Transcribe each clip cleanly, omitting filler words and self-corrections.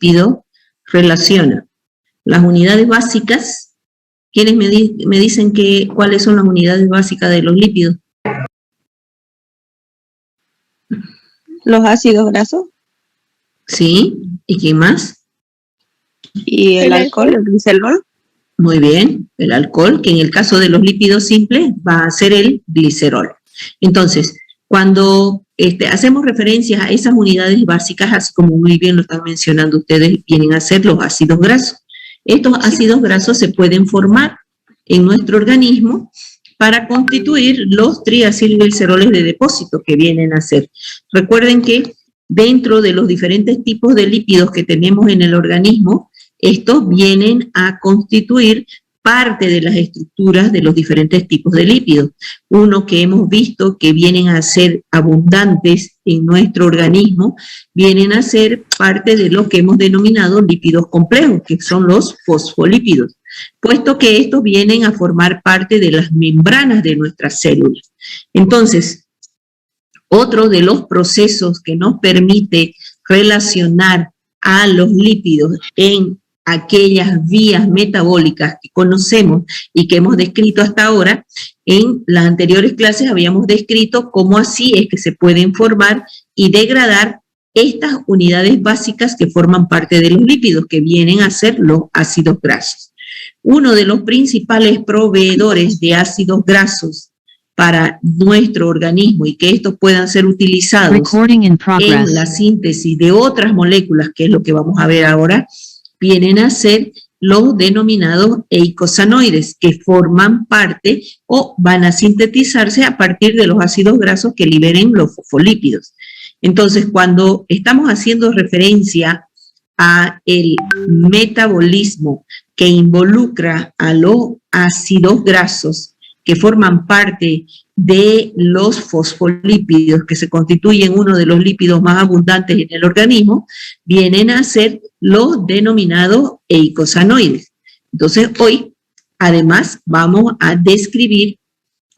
lípido relaciona las unidades básicas. ¿Quiénes me dicen cuáles son las unidades básicas de los lípidos? Los ácidos grasos. Sí, ¿y quién más? Y el alcohol, el glicerol. Muy bien, el alcohol, que en el caso de los lípidos simples va a ser el glicerol. Entonces, cuando hacemos referencia a esas unidades básicas, así como muy bien lo están mencionando ustedes, vienen a ser los ácidos grasos. Estos ácidos grasos se pueden formar en nuestro organismo para constituir los triacilgliceroles de depósito que vienen a ser. Recuerden que dentro de los diferentes tipos de lípidos que tenemos en el organismo, estos vienen a constituir parte de las estructuras de los diferentes tipos de lípidos. Uno que hemos visto que vienen a ser abundantes en nuestro organismo, vienen a ser parte de lo que hemos denominado lípidos complejos, que son los fosfolípidos, puesto que estos vienen a formar parte de las membranas de nuestras células. Entonces, otro de los procesos que nos permite relacionar a los lípidos en aquellas vías metabólicas que conocemos y que hemos descrito hasta ahora, en las anteriores clases habíamos descrito cómo así es que se pueden formar y degradar estas unidades básicas que forman parte de los lípidos, que vienen a ser los ácidos grasos. Uno de los principales proveedores de ácidos grasos para nuestro organismo y que estos puedan ser utilizados en la síntesis de otras moléculas, que es lo que vamos a ver ahora, vienen a ser los denominados eicosanoides, que forman parte o van a sintetizarse a partir de los ácidos grasos que liberen los fosfolípidos. Entonces, cuando estamos haciendo referencia a el metabolismo que involucra a los ácidos grasos que forman parte de los fosfolípidos, que se constituyen uno de los lípidos más abundantes en el organismo, vienen a ser los denominados eicosanoides. Entonces, hoy, además, vamos a describir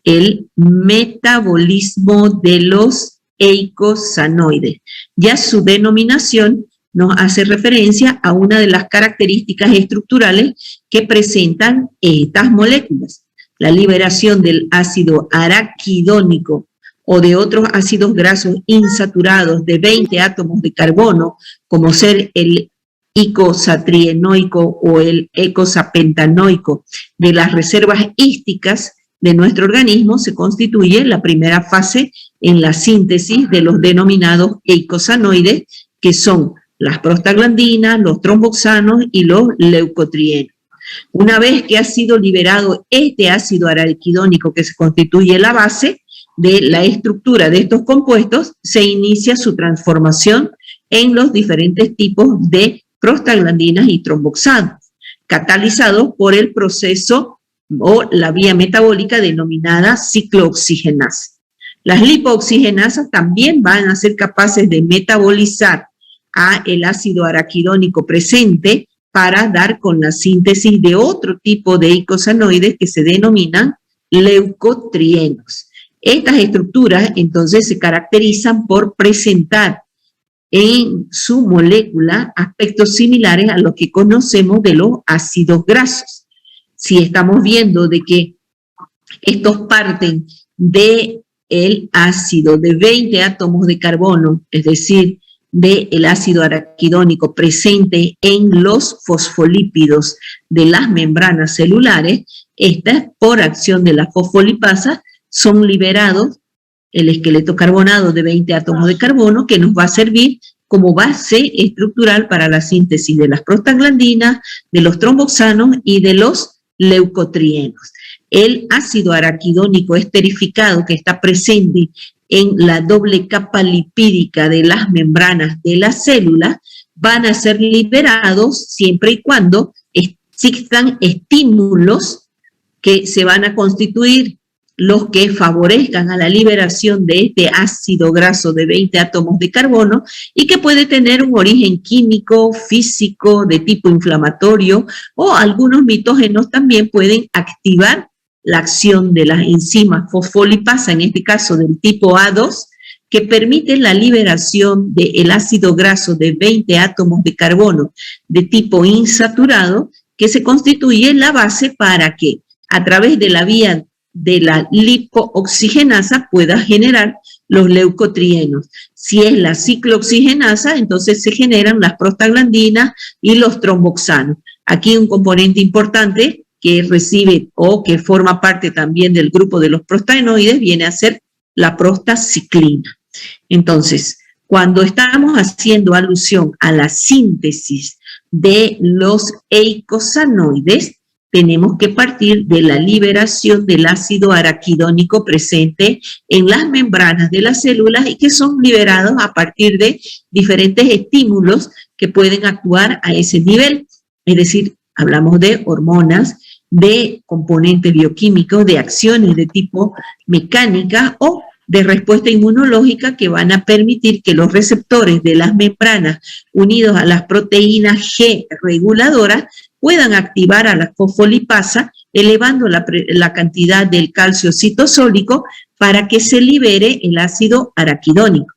el metabolismo de los eicosanoides. Ya su denominación nos hace referencia a una de las características estructurales que presentan estas moléculas. La liberación del ácido araquidónico o de otros ácidos grasos insaturados de 20 átomos de carbono, como ser el icosatrienoico o el ecosapentanoico, de las reservas hísticas de nuestro organismo, se constituye la primera fase en la síntesis de los denominados eicosanoides, que son las prostaglandinas, los tromboxanos y los leucotrienos. Una vez que ha sido liberado este ácido araquidónico que se constituye la base de la estructura de estos compuestos, se inicia su transformación en los diferentes tipos de prostaglandinas y tromboxanos, catalizados por el proceso o la vía metabólica denominada ciclooxigenasa. Las lipooxigenasas también van a ser capaces de metabolizar a el ácido araquidónico presente para dar con la síntesis de otro tipo de eicosanoides que se denominan leucotrienos. Estas estructuras entonces se caracterizan por presentar en su molécula aspectos similares a los que conocemos de los ácidos grasos. Si estamos viendo de que estos parten del ácido de 20 átomos de carbono, es decir, del ácido araquidónico presente en los fosfolípidos de las membranas celulares, estas, por acción de la fosfolipasa, son liberados el esqueleto carbonado de 20 átomos de carbono, que nos va a servir como base estructural para la síntesis de las prostaglandinas, de los tromboxanos y de los leucotrienos. El ácido araquidónico esterificado que está presente en la doble capa lipídica de las membranas de la célula van a ser liberados siempre y cuando existan estímulos que se van a constituir los que favorezcan a la liberación de este ácido graso de 20 átomos de carbono y que puede tener un origen químico, físico, de tipo inflamatorio, o algunos mitógenos también pueden activar la acción de las enzimas fosfolipasa, en este caso del tipo A2, que permiten la liberación del ácido graso de 20 átomos de carbono de tipo insaturado, que se constituye la base para que a través de la vía de la lipooxigenasa pueda generar los leucotrienos. Si es la ciclooxigenasa, entonces se generan las prostaglandinas y los tromboxanos. Aquí un componente importante que recibe o que forma parte también del grupo de los prostaglandinoides viene a ser la prostaciclina. Entonces, cuando estamos haciendo alusión a la síntesis de los eicosanoides, tenemos que partir de la liberación del ácido araquidónico presente en las membranas de las células y que son liberados a partir de diferentes estímulos que pueden actuar a ese nivel. Es decir, hablamos de hormonas, de componentes bioquímicos, de acciones de tipo mecánica o de respuesta inmunológica que van a permitir que los receptores de las membranas unidos a las proteínas G reguladoras puedan activar a la fosfolipasa, elevando la cantidad del calcio citosólico para que se libere el ácido araquidónico.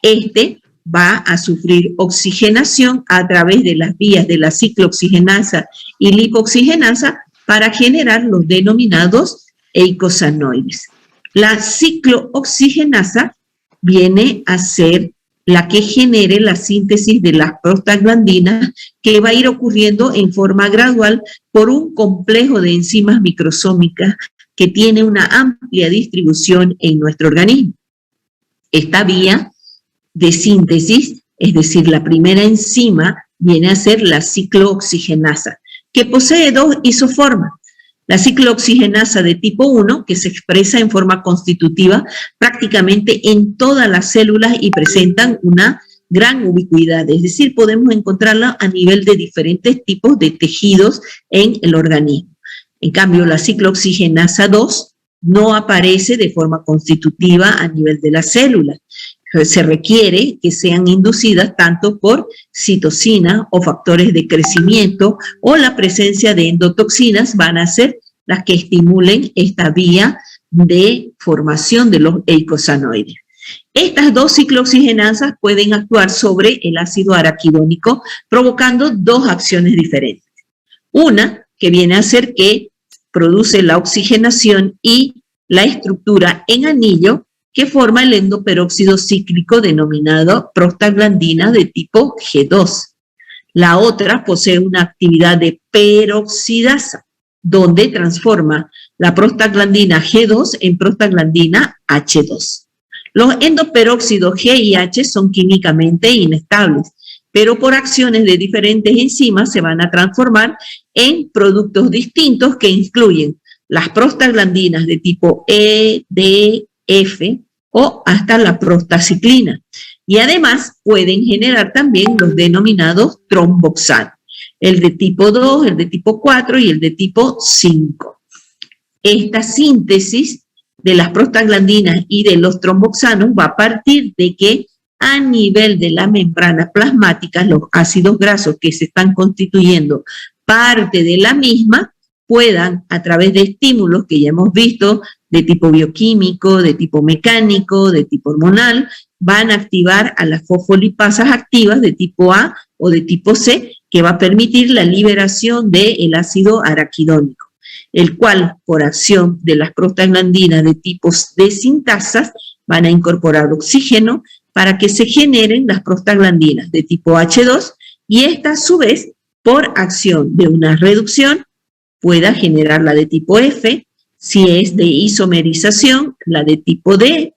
Este va a sufrir oxigenación a través de las vías de la ciclooxigenasa y lipooxigenasa para generar los denominados eicosanoides. La ciclooxigenasa viene a ser la que genere la síntesis de las prostaglandinas, que va a ir ocurriendo en forma gradual por un complejo de enzimas microsómicas que tiene una amplia distribución en nuestro organismo. Esta vía de síntesis, es decir, la primera enzima, viene a ser la ciclooxigenasa, que posee dos isoformas. La ciclooxigenasa de tipo 1, que se expresa en forma constitutiva prácticamente en todas las células y presentan una gran ubicuidad, es decir, podemos encontrarla a nivel de diferentes tipos de tejidos en el organismo. En cambio, la ciclooxigenasa 2 no aparece de forma constitutiva a nivel de las células. Se requiere que sean inducidas tanto por citocina o factores de crecimiento o la presencia de endotoxinas van a ser las que estimulen esta vía de formación de los eicosanoides. Estas dos ciclooxigenasas pueden actuar sobre el ácido araquidónico provocando dos acciones diferentes. Una que viene a ser que produce la oxigenación y la estructura en anillo que forma el endoperóxido cíclico denominado prostaglandina de tipo G2. La otra posee una actividad de peroxidasa, donde transforma la prostaglandina G2 en prostaglandina H2. Los endoperóxidos G y H son químicamente inestables, pero por acciones de diferentes enzimas se van a transformar en productos distintos que incluyen las prostaglandinas de tipo E, D, F o hasta la prostaciclina. Y además pueden generar también los denominados tromboxanos, el de tipo 2, el de tipo 4 y el de tipo 5. Esta síntesis de las prostaglandinas y de los tromboxanos va a partir de que a nivel de la membrana plasmática los ácidos grasos que se están constituyendo parte de la misma puedan, a través de estímulos que ya hemos visto, de tipo bioquímico, de tipo mecánico, de tipo hormonal, van a activar a las fosfolipasas activas de tipo A o de tipo C, que va a permitir la liberación del ácido araquidónico, el cual, por acción de las prostaglandinas de tipos de sintasas, van a incorporar oxígeno para que se generen las prostaglandinas de tipo H2 y esta, a su vez, por acción de una reducción, pueda generar la de tipo F, si es de isomerización, la de tipo D,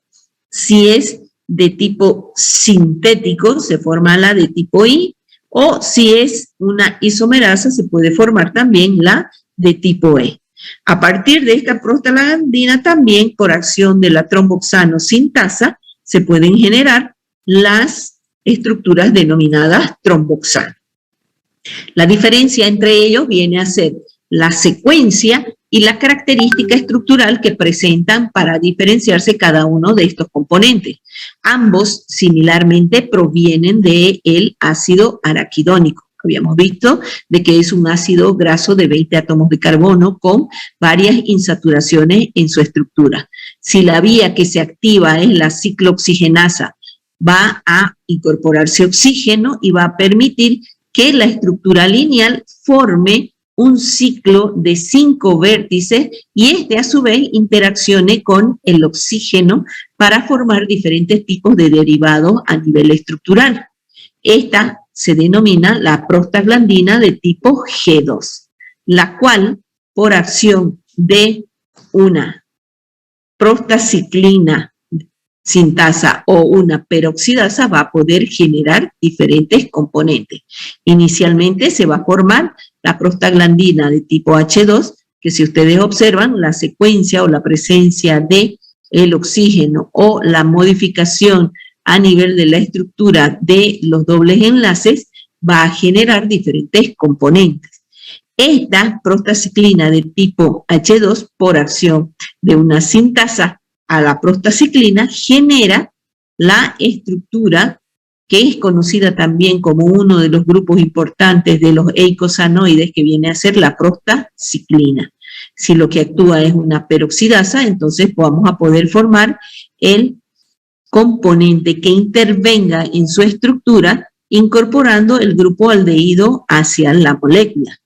si es de tipo sintético, se forma la de tipo I, o si es una isomerasa, se puede formar también la de tipo E. A partir de esta prostaglandina también, por acción de la tromboxano sintasa, se pueden generar las estructuras denominadas tromboxano. La diferencia entre ellos viene a ser la secuencia y la característica estructural que presentan para diferenciarse cada uno de estos componentes. Ambos, similarmente, provienen del ácido araquidónico. habíamos visto de que es un ácido graso de 20 átomos de carbono con varias insaturaciones en su estructura. Si la vía que se activa es la ciclooxigenasa, va a incorporarse oxígeno y va a permitir que la estructura lineal forme un ciclo de 5 vértices y a su vez interaccione con el oxígeno para formar diferentes tipos de derivados a nivel estructural. Esta se denomina la prostaglandina de tipo G2, la cual por acción de una prostaciclina sintasa o una peroxidasa va a poder generar diferentes componentes. Inicialmente se va a formar la prostaglandina de tipo H2, que si ustedes observan la secuencia o la presencia de el oxígeno o la modificación a nivel de la estructura de los dobles enlaces va a generar diferentes componentes. Esta prostaciclina de tipo H2 por acción de una sintasa a la prostaciclina genera la estructura que es conocida también como uno de los grupos importantes de los eicosanoides, que viene a ser la prostaciclina. Si lo que actúa es una peroxidasa, entonces vamos a poder formar el componente que intervenga en su estructura incorporando el grupo aldehído hacia la molécula.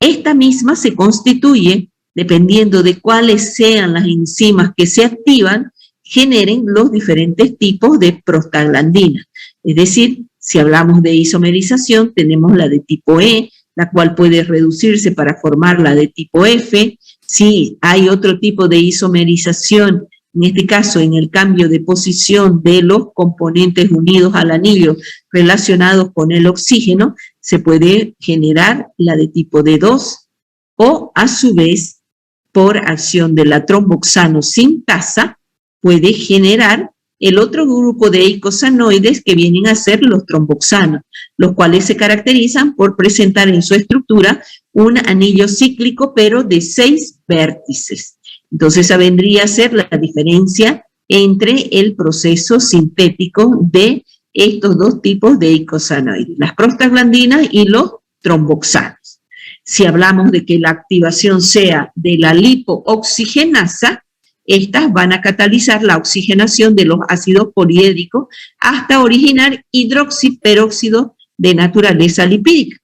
Esta misma se constituye dependiendo de cuáles sean las enzimas que se activan, generen los diferentes tipos de prostaglandina. Es decir, si hablamos de isomerización, tenemos la de tipo E, la cual puede reducirse para formar la de tipo F. Si hay otro tipo de isomerización, en este caso en el cambio de posición de los componentes unidos al anillo relacionados con el oxígeno, se puede generar la de tipo D2 o a su vez por acción de la tromboxano sintasa, puede generar el otro grupo de eicosanoides que vienen a ser los tromboxanos, los cuales se caracterizan por presentar en su estructura un anillo cíclico, pero de 6 vértices. Entonces, esa vendría a ser la diferencia entre el proceso sintético de estos dos tipos de eicosanoides, las prostaglandinas y los tromboxanos. Si hablamos de que la activación sea de la lipooxigenasa, estas van a catalizar la oxigenación de los ácidos poliédricos hasta originar hidroxiperóxido de naturaleza lipídica.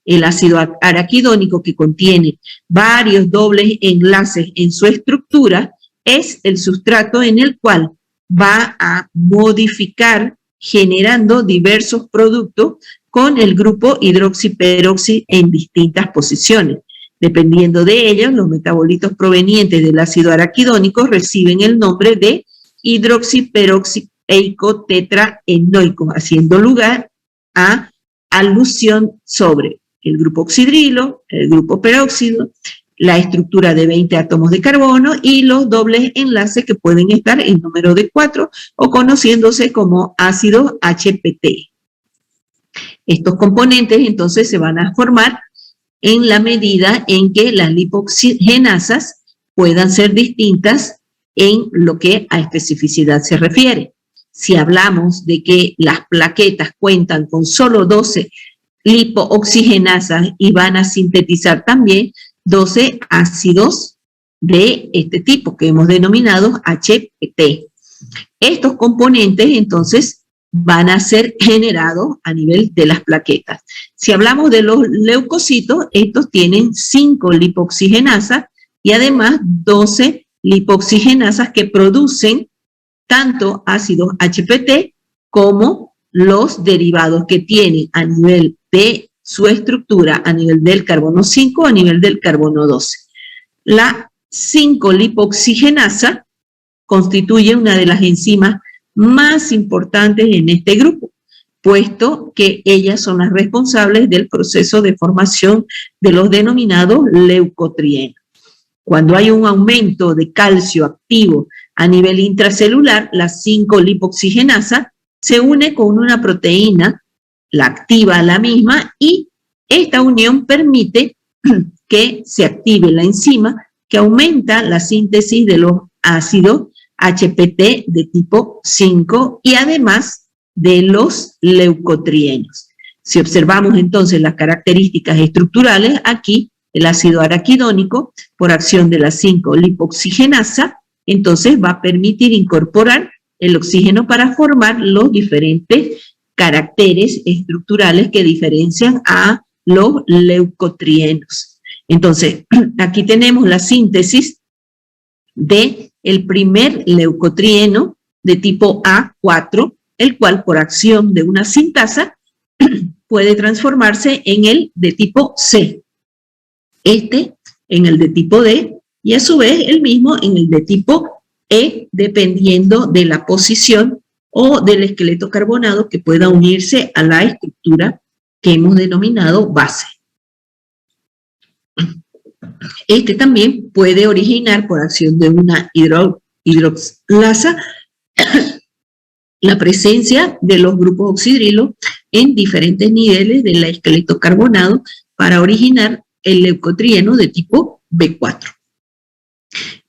El ácido araquidónico, que contiene varios dobles enlaces en su estructura, es el sustrato en el cual va a modificar generando diversos productos con el grupo hidroxiperóxido en distintas posiciones. Dependiendo de ellos, los metabolitos provenientes del ácido araquidónico reciben el nombre de hidroxiperóxido-tetraenoico, haciendo lugar a alusión sobre el grupo oxidrilo, el grupo peróxido, la estructura de 20 átomos de carbono y los dobles enlaces que pueden estar en número de 4 o conociéndose como ácido HPT. Estos componentes entonces se van a formar en la medida en que las lipoxigenasas puedan ser distintas en lo que a especificidad se refiere. Si hablamos de que las plaquetas cuentan con solo 12 lipooxigenasas y van a sintetizar también 12 ácidos de este tipo que hemos denominado HPT. Estos componentes entonces van a ser generados a nivel de las plaquetas. Si hablamos de los leucocitos, estos tienen 5 lipoxigenasas y además 12 lipoxigenasas que producen tanto ácidos HPT como los derivados que tienen a nivel de su estructura, a nivel del carbono 5, a nivel del carbono 12. La 5-lipoxigenasa constituye una de las enzimas más importantes en este grupo, puesto que ellas son las responsables del proceso de formación de los denominados leucotrienos. Cuando hay un aumento de calcio activo a nivel intracelular, la 5-lipoxigenasa se une con una proteína, la activa a la misma y esta unión permite que se active la enzima que aumenta la síntesis de los ácidos HPT de tipo 5 y además de los leucotrienos. Si observamos entonces las características estructurales, aquí el ácido araquidónico, por acción de la 5-lipoxigenasa, entonces va a permitir incorporar el oxígeno para formar los diferentes caracteres estructurales que diferencian a los leucotrienos. Entonces, aquí tenemos la síntesis del primer leucotrieno de tipo A4, el cual por acción de una sintasa puede transformarse en el de tipo C, este en el de tipo D y a su vez el mismo en el de tipo E, dependiendo de la posición o del esqueleto carbonado que pueda unirse a la estructura que hemos denominado base. Este también puede originar por acción de una hidroxilasa la presencia de los grupos oxidrilo en diferentes niveles del esqueleto carbonado para originar el leucotrieno de tipo B4.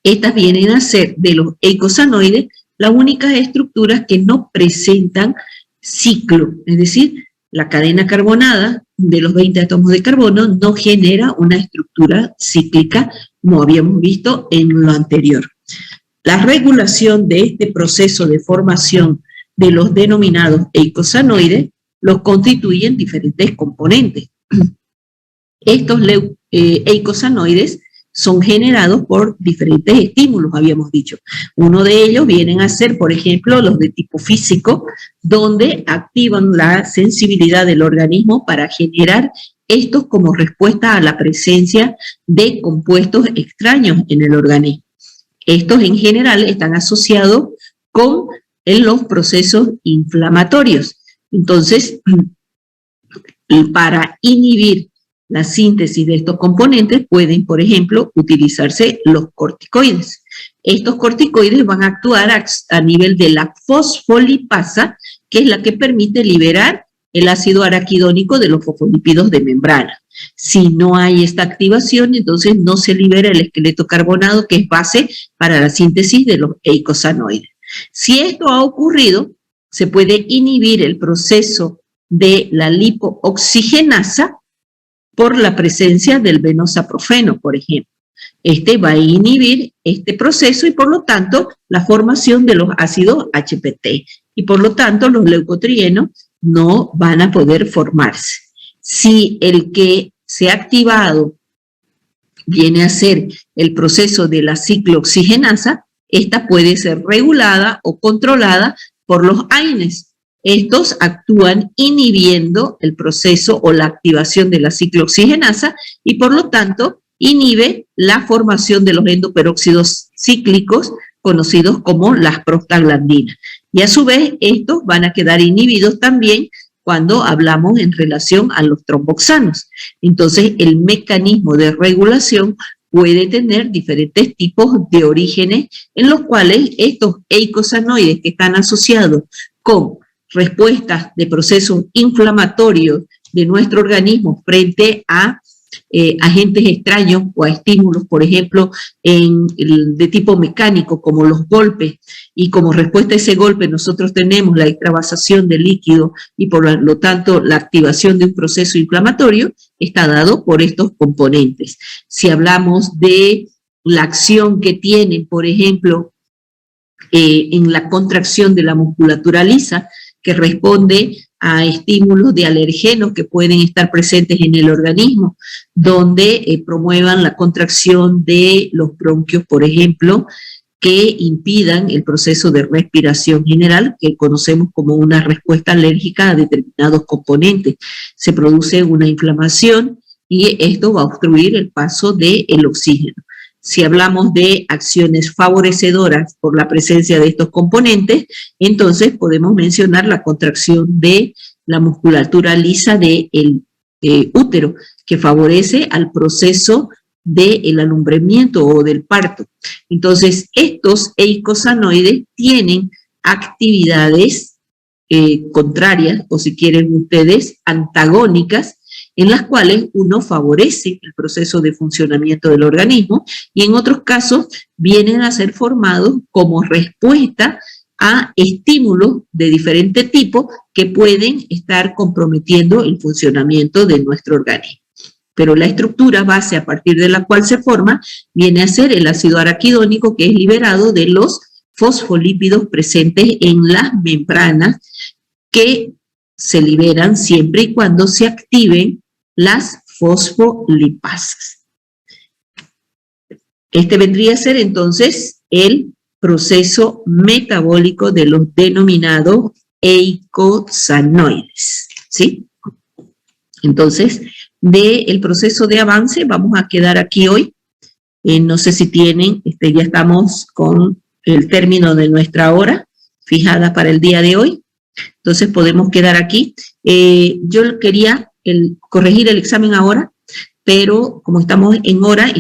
Estas vienen a ser de los eicosanoides las únicas estructuras que no presentan ciclo, es decir, la cadena carbonada de los 20 átomos de carbono no genera una estructura cíclica como habíamos visto en lo anterior. La regulación de este proceso de formación de los denominados eicosanoides los constituyen diferentes componentes. Estos eicosanoides son generados por diferentes estímulos, habíamos dicho. Uno de ellos vienen a ser, por ejemplo, los de tipo físico, donde activan la sensibilidad del organismo para generar estos como respuesta a la presencia de compuestos extraños en el organismo. Estos en general están asociados con los procesos inflamatorios. Entonces, para inhibir la síntesis de estos componentes pueden, por ejemplo, utilizarse los corticoides. Estos corticoides van a actuar a nivel de la fosfolipasa, que es la que permite liberar el ácido araquidónico de los fosfolípidos de membrana. Si no hay esta activación, entonces no se libera el esqueleto carbonado, que es base para la síntesis de los eicosanoides. Si esto ha ocurrido, se puede inhibir el proceso de la lipooxigenasa por la presencia del venosaprofeno, por ejemplo. Este va a inhibir este proceso y por lo tanto la formación de los ácidos HPT y por lo tanto los leucotrienos no van a poder formarse. Si el que se ha activado viene a ser el proceso de la ciclooxigenasa, esta puede ser regulada o controlada por los AINES. Estos actúan inhibiendo el proceso o la activación de la ciclooxigenasa y por lo tanto inhibe la formación de los endoperóxidos cíclicos conocidos como las prostaglandinas. Y a su vez estos van a quedar inhibidos también cuando hablamos en relación a los tromboxanos. Entonces el mecanismo de regulación puede tener diferentes tipos de orígenes en los cuales estos eicosanoides que están asociados con respuestas de procesos inflamatorios de nuestro organismo frente a agentes extraños o a estímulos, por ejemplo, de tipo mecánico, como los golpes, y como respuesta a ese golpe nosotros tenemos la extravasación de líquido y por lo tanto la activación de un proceso inflamatorio, está dado por estos componentes. Si hablamos de la acción que tienen, por ejemplo, en la contracción de la musculatura lisa, que responde a estímulos de alergenos que pueden estar presentes en el organismo, donde promuevan la contracción de los bronquios, por ejemplo, que impidan el proceso de respiración general, que conocemos como una respuesta alérgica a determinados componentes. Se produce una inflamación y esto va a obstruir el paso del oxígeno. Si hablamos de acciones favorecedoras por la presencia de estos componentes, entonces podemos mencionar la contracción de la musculatura lisa del útero, que favorece al proceso del alumbramiento o del parto. Entonces, estos eicosanoides tienen actividades contrarias, o si quieren ustedes, antagónicas, en las cuales uno favorece el proceso de funcionamiento del organismo y en otros casos vienen a ser formados como respuesta a estímulos de diferente tipo que pueden estar comprometiendo el funcionamiento de nuestro organismo. Pero la estructura base a partir de la cual se forma viene a ser el ácido araquidónico, que es liberado de los fosfolípidos presentes en las membranas, que se liberan siempre y cuando se activen las fosfolipasas. Este vendría a ser entonces el proceso metabólico de los denominados eicosanoides, ¿sí? Entonces, del proceso de avance vamos a quedar aquí hoy. No sé si tienen, ya estamos con el término de nuestra hora fijada para el día de hoy. Entonces podemos quedar aquí. Yo quería corregir el examen ahora, pero como estamos en hora...